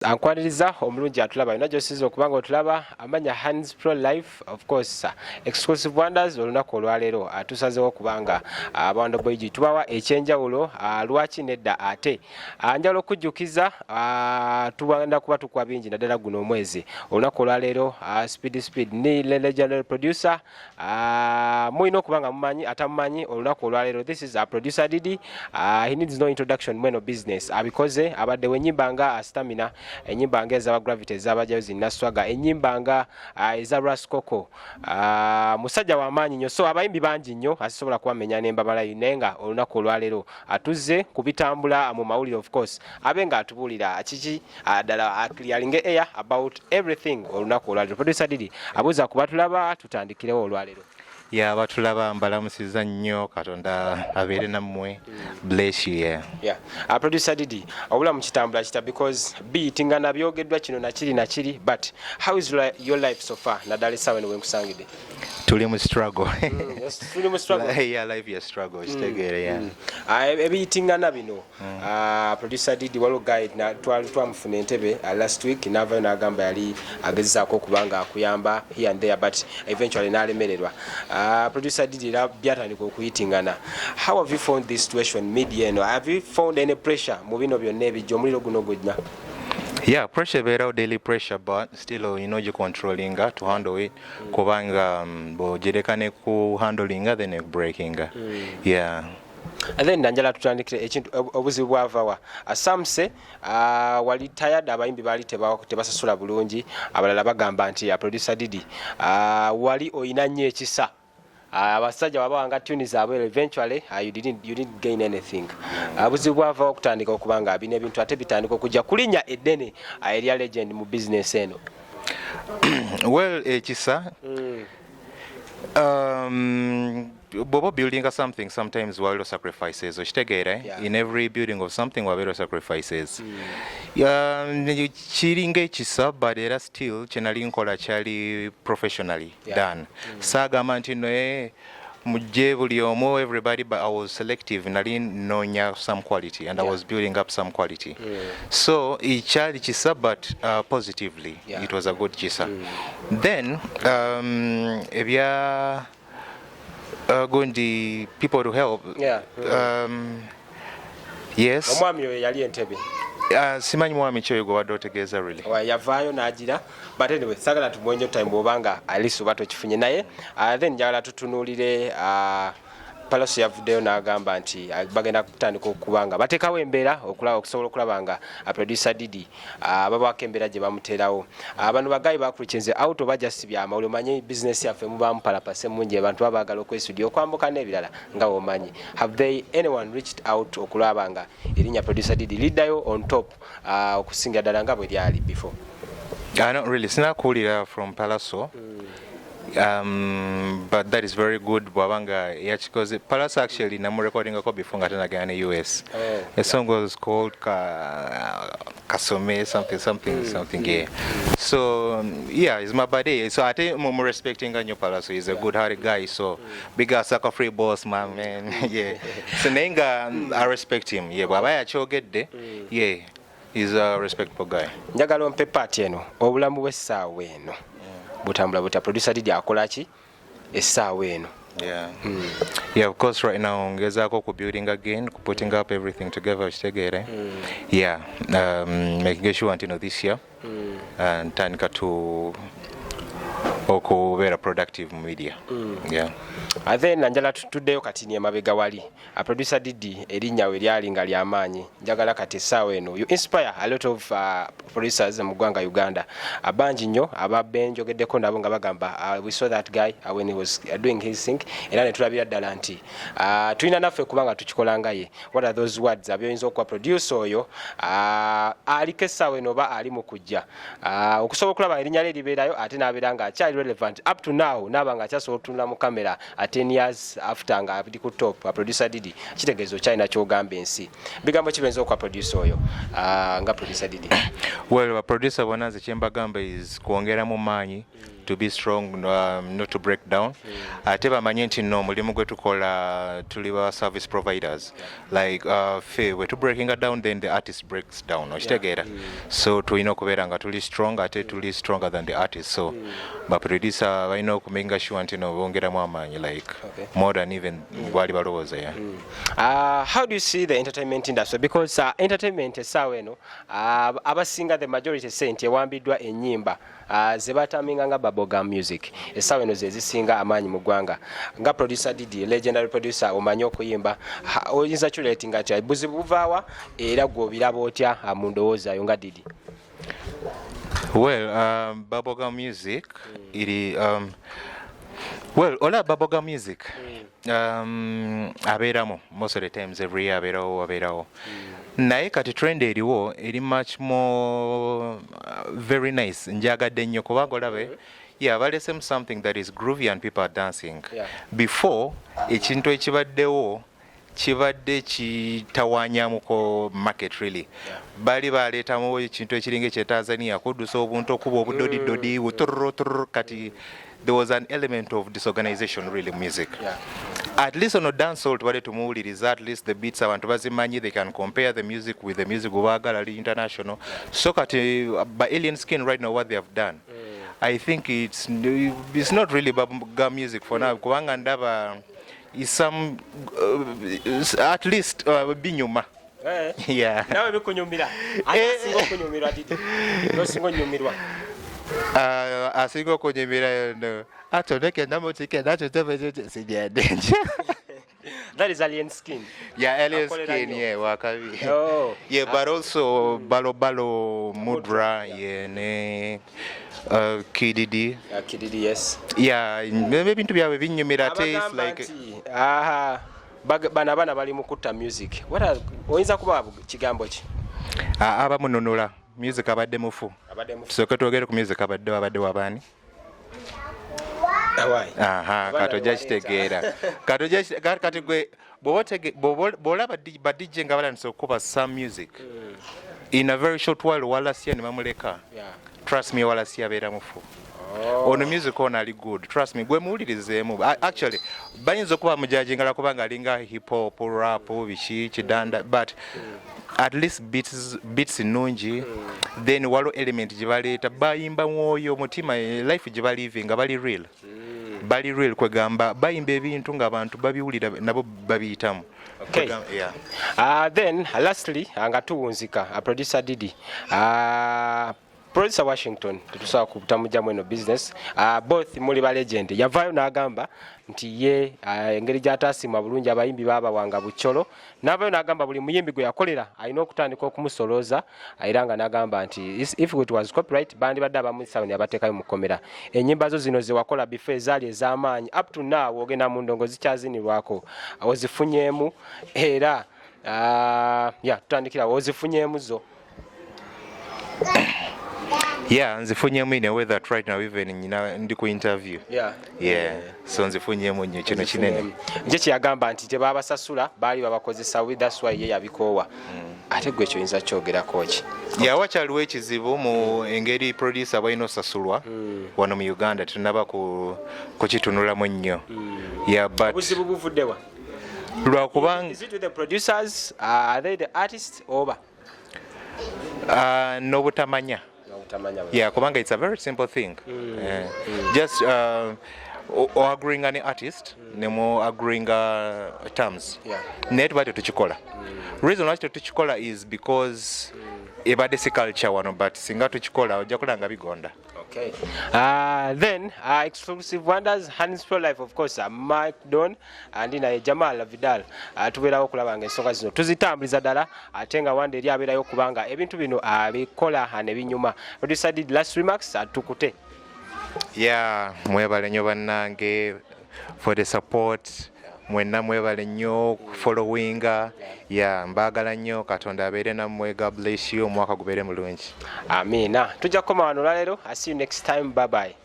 Ankwaniriza omulungi atulaba ina gyosiza okubanga otulaba amanya Hands Pro Life of course exclusive wonders olunaku olwaleero atusazeewo kubanga abawanda boyigi tubawa ekyenjawulo lwaki nedda ate njala okujjukiza tubanda kuba tukwa bingi naddala guno omwezi olunaku olwaleero speed ni legendary producer muyina okubanga mumanyi atamumanyi olunaku olwaleero. This is our producer Didi. He needs no introduction mweno business abikoze abadde wenyimba nga stamina enyimba nga ezaba gravity ezabajayo zinnaswaga enyimba nga eza raskoko musajja w'amaanyi nnyo so abayimbi bangi nnyo asisobola kubamenya n'embamalayo nenga olunaku olwaleero atuze kubitambula mu mawulire of course abe nga atubuulira kiki ddala clearing air about everything olunaku olwaleero. Producer Didi abuuza kubatulaba tutandikirewo olwaleero. Yeah, batulaba mbalamusiza nnyo Katonda abeere nammwe. Bless you. Yeah. Producer Didi obula mu kitambula kita because biyitingana byogeddwa kino na kiri but how is your life so far naddala essaawa eno wenkusangidde? Tuli mu struggle. Tuli mu struggle. Yeah, life ya struggle kitegeere ebiyitingana bino Producer Didi waliwo guide twamufuna entebe last week n'avayo n'agamba yali agezezaako okubanga akuyamba here and there but eventually n'alemererwa. Producer Didi byatandika okuyitingana. How have you found this situation media eno? Have you found any pressure mu bino byonna ebijja omuliro guno gujja? Yeah, pressure beera daily pressure but still you controlling to handle it kubanga bogerekane ku handling then breaking. Yeah. And then nanjala tutandikire ekintu obuzibu bwavawa some say wali tired abayimbi bali tebasasula bulungi abalala bagamba nti Producer Didi wali oyina nnyo ekisa abasajja wabanga tunes zaabwe eventually you didn't gain anything. Abuzibu bwavawa okutandika okubanga abina ebintu ate bitandika okujja kulinnya eddene erya legend mu business eno. Well ekisa Bobo building something sometimes waliwo sacrifices okitegeera in every building of something waliwo sacrifices. Kiringa ekisa but era still kyenali nkola kyali professionally done. Saagamba nti no mujje buli omu everybody but I was selective nali noonya some quality and I was building up some quality. So ikyali kisa but positively it was a good kisa. Then ebya going the people to help. Yes. Omwami oyo yali entebe. Simanyi mwami kyo yego wadde otegeeza really. Yavaayo n'agira but anyway sagala tumwenye time bwobanga alisu bato kifunye naye then njagala tutunuulire Palaso yavuddeyo n'agamba nti bagenda kutandika okubanga bateekawo embeera okusobola okulabanga Producer Didi babaako embeera gye bamuteerawo. Bano bagayi bakulikinze out oba just byamawulire omanyi business yaffe mubaamu palapase mungi abantu babaagala okwestudio okwambuka n'ebirala nga womanyi. Have they anyone reached out okulabanga erinnya Producer Didi liddayo on top okusinga ddala nga bwe lyali before? Not really. Sinakuwulira from Palaso. But that is very good Bwabanga because Palace actually namu recording a copy before ngata in the US. The song was called Kasome something yeah. So yeah, it's my birthday. So I think I'm respecting Ganyo Palace. He's a good hearted guy. So big sucker free boss man. Yeah. So Nenga I respect him. Yeah, but I get there. Yeah. He's a respectful guy. Njagala ompe party eno obulamu bw'essaawa eno. Butambula buta Producer Didi akolaki essaawa eno. Yeah, of course right now ngezaako ku building again, putting up everything together kitegeere. Yeah, making sure until this year and tandika to okubeera productive media. Yeah. Then nanjala tutuddeyo kati ni emabega wali Producer Didi erinnya we lyali nga ly'amaanyi njagala kati essaawa eno you inspire a lot of producers mu ggwanga Uganda abangi nnyo ababbe njogeddeko nabo nga bagamba we saw that guy when he was doing his thing era ne tulabira ddala nti tulina naffe kubanga tukikolanga ye. What are those words abyoyinza okuwa producer oyo aliko essaawa eno oba ali mu kujja okusobola okulaba erinnya lye libeerayo ate n'abeera nga akyali relevant up to now nabanga kyasobola otunula mu kamera 10 years after nga abidi ku top producer Didi kitegezo China kyogamba ensi bigambo kibenzo kwa producer oyo nga producer Didi. Well, a producer bonaze kyembagamba is kuongera mu manyi to be strong, not to break down. Ate bamanyi nti no mulimu gwe tukola tuli ba service providers, like fe we to breaking down, then the artist breaks down okitegeera. So tulina okubeera nga tuli strong, ate tuli stronger than the artist. So ba producer balina okumenga sure nti no bongeramu amaanyi, like more than even bwali balowooza. How do you see the entertainment industry? Because entertainment essaawa eno abasinga the majority say nti ewambiddwa ennyimba ze bataminga nga bubblegum music essaawa eno ze zisinga amaanyi mu ggwanga. Nga producer Didi, legendary producer, omanyi okuyimba, oyinza kyulatinga nti buzibu buvaawa era gwe obiraba otya mu ndowooza nga Didi? Well, bubblegum music, well, ola bubblegum music abeeramu most of the times, every year abeerawo. Naye kati trend eriwo eri much more very nice, njagadde nnyo kubanga olabe balesemu something that is groovy and people are dancing. Before ekintu ekibaddewo kibadde kitawanyamuko market really. Bali baleetamu ekintu ekiringa ekye Tanzania kuddusa obuntu okuba obudodidodi butururu kati there was an element of disorganization really music. At least on a dance hall tubadde tumuwuliriza, at least the beats abantu bazimanyi, they can compare the music with the music wabagala international. So kati by Alien Skin right now what they have done, I think it's not really bubblegum music for now kubanga ndaba is some at least binyuma. Yeah. Nawe bikunyumira. Asinga okunyumirwa Didi. Nosinga nyumirwa. Asinga okunyumira no. Atoneke namotike nacho sijadenje. That is Alien Skin. Yeah, Alien Skin, wakabi. Oh. Yeah, but also Balo Mudra, ne Didi. Didi, yes. Yeah, maybe to be a binyumira taste like bana bali mukutta music. What are oyinza kuba kigambo ki? Abamununula music abadde mufu. Soke twogere ku music abadde wabani. Katojja kitegeera. Kati gwe bw'olaba ba DJ nga balandisa okuba some music in a very short while walasya ne bamuleka. Trust me, walasya abeera mufu. Ono music ono ali good. Trust me, gwe muwulirizeemu. Actually bayinza okuba mujajingala kubanga alinga hip hop, rap, biki kidanda, but at least beats nungi, then walo element gye baleeta bayimba mwoyo mutima, life gye balivinga nga bali real. Bali real kwegamba bayimba ebintu nga abantu babiwulira nabo babiyitamu. Okay. Then lastly nga tuwunzika producer Didi, producer Washington tutusaba kutamujja mweno business, both muli ba legend yavayo n'agamba nti ye engeri gy'ataasima bulungi abayimbi baba wanga bucholo, n'avayo n'agamba buli muyimbi gwe yakolera alina okutandika okumusolooza, era nga n'agamba nti if it was copyright bandi badde abamusawo ne abateekayo mu kkomera. Ennyimba zo zino ze wakola before ezaali ez'amaanyi up to now ogenda mu ndongo zikyazinirwako, ozifunyeemu era tutandikira ozifunyeemu zo. Yeah, nzifunyemu in a way that right now even ndi ku interview. So nzifunyemu nnyo kino kinene. Nje kyagamba nti tebabasasula baali babakozesa with that's why ye yabikoowa. Ate gwe kyoyinza kyogerako ki? Wakyaliwo ekizibu mu engeri producer balina osasulwa wano mu Uganda tunaba kukitunulamu nnyo. But obuzibu buvuddewa? Lwakubanga is it with the producers, are they the artists over? N'obutamanya. Yeah, kubanga it's a very simple thing. Just agreeing an artist, nemo agreeing terms. Net bado tuchikola. Reason why tuchikola is because ebadesi culture wano, but singa tuchikola ojakola nga bigonda. Okay. Then exclusive wonders Hands Pro Life, of course, Mike Don and Jamal Vidal tubeerawo okulaba nga ensonga zino tuzitambuliza ddala ate nga wande eri abeerayo okubanga ebintu bino abikola nebinyuma. Producer Didi, last remarks tukute. Mwebale nnyo bannange for the support. Mwenna mwebale nnyo followinga. Mbagala nnyo, Katonda abeere nammwe. God bless you, omwaka gubeere mulungi. Amina. Tujja kukoma wano olwaleero. I see you next time. Bye bye.